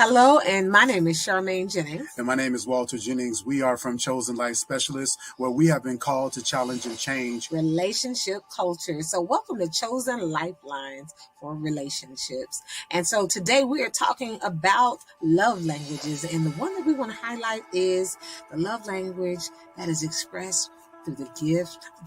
Hello, and my name is Charmaine Jennings. And my name is Walter Jennings. We are from Chosen Life Specialists, where we have been called to challenge and change relationship culture. So welcome to Chosen Lifelines for relationships. And so today we are talking about love languages. And the one that we want to highlight is the love language that is expressed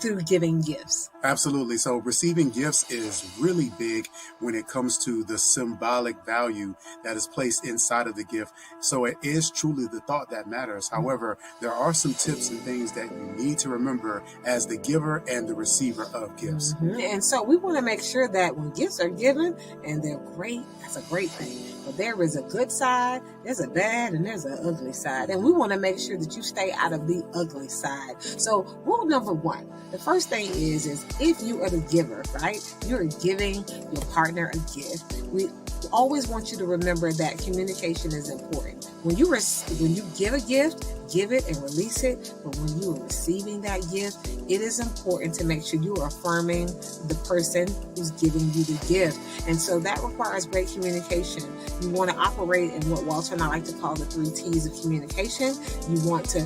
through giving gifts. Absolutely. So receiving gifts is really big when it comes to the symbolic value that is placed inside of the gift. So it is truly the thought that matters. However, there are some tips and things that you need to remember as the giver and the receiver of gifts. And so we want to make sure that when gifts are given and they're great, that's a great thing. But there is a good side, there's a bad, and there's an ugly side. And we want to make sure that you stay out of the ugly side. So rule number one, the first thing is if you are the giver, right? You're giving your partner a gift. We always want you to remember that communication is important. When you give a gift, give it and release it. But when you are receiving that gift, it is important to make sure you are affirming the person who's giving you the gift. And so that requires great communication. You want to operate in what Walter and I like to call the 3 T's of communication. You want to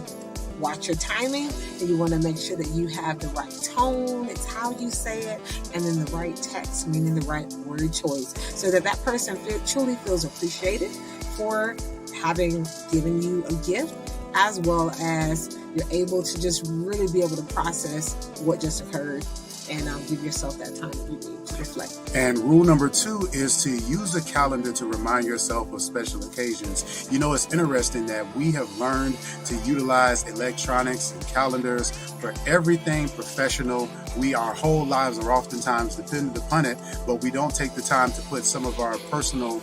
watch your timing, and you want to make sure that you have the right tone, it's how you say it, and then the right text, meaning the right word choice, so that person truly feels appreciated for having given you a gift, as well as you're able to just really be able to process what just occurred and give yourself that time you need to reflect. And rule number 2 is to use a calendar to remind yourself of special occasions. You know, it's interesting that we have learned to utilize electronics and calendars for everything professional. Our whole lives are oftentimes dependent upon it, but we don't take the time to put some of our personal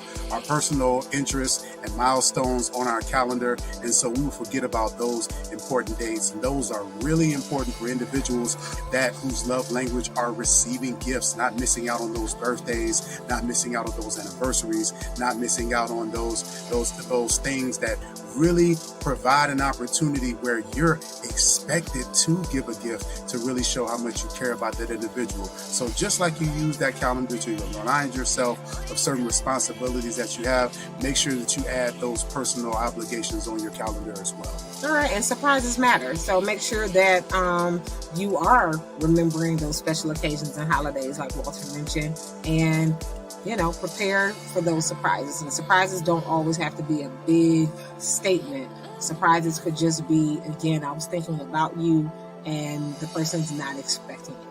interests and milestones on our calendar. And so we will forget about those important dates. And those are really important for individuals whose love language are receiving gifts, not missing out on those birthdays, not missing out on those anniversaries, not missing out on those things that really provide an opportunity where you're expected to give a gift to really show how much you care about that individual. So just like you use that calendar to remind yourself of certain responsibilities that you have, make sure that you add those personal obligations on your calendar as well. All right, and surprises matter. So make sure that you are remembering those special occasions and holidays like Walter mentioned, and prepare for those surprises. And surprises don't always have to be a big statement. Surprises could just be, again, I was thinking about you and the person's not expecting it.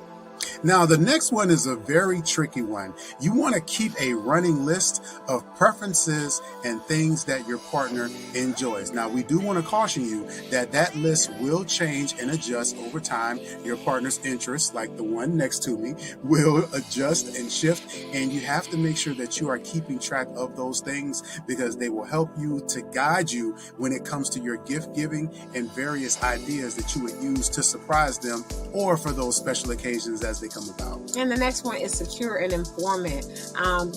Now, the next one is a very tricky one. You want to keep a running list of preferences and things that your partner enjoys. Now, we do want to caution you that list will change and adjust over time. Your partner's interests, like the one next to me, will adjust and shift, and you have to make sure that you are keeping track of those things because they will help you to guide you when it comes to your gift giving and various ideas that you would use to surprise them or for those special occasions as they come about. And the next one is secure and informant.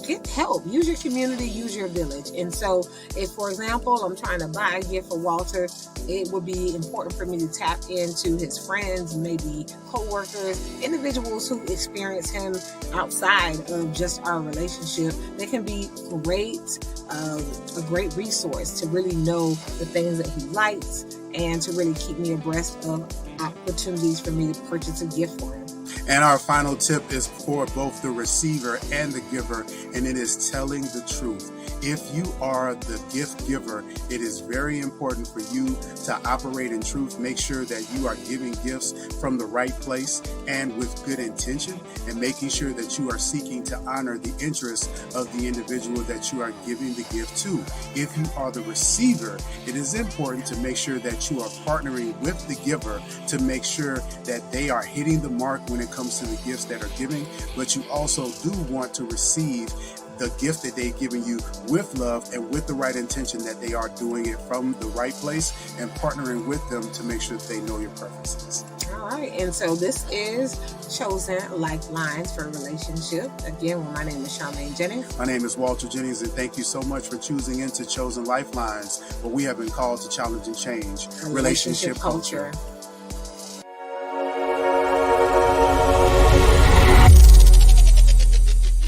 Get help. Use your community, use your village. And so if, for example, I'm trying to buy a gift for Walter, it would be important for me to tap into his friends, maybe co-workers, individuals who experience him outside of just our relationship. They can be a great resource to really know the things that he likes and to really keep me abreast of opportunities for me to purchase a gift for him. And our final tip is for both the receiver and the giver, and it is telling the truth. If you are the gift giver, it is very important for you to operate in truth. Make sure that you are giving gifts from the right place and with good intention, and making sure that you are seeking to honor the interests of the individual that you are giving the gift to. If you are the receiver, it is important to make sure that you are partnering with the giver to make sure that they are hitting the mark when it comes to the gifts that are giving, but you also do want to receive the gift that they've given you with love and with the right intention, that they are doing it from the right place and partnering with them to make sure that they know your preferences. All right, and so this is Chosen Lifelines for Relationship. Again, my name is Charmaine Jennings. My name is Walter Jennings, and thank you so much for choosing into Chosen Lifelines, where we have been called to challenge and change relationship culture.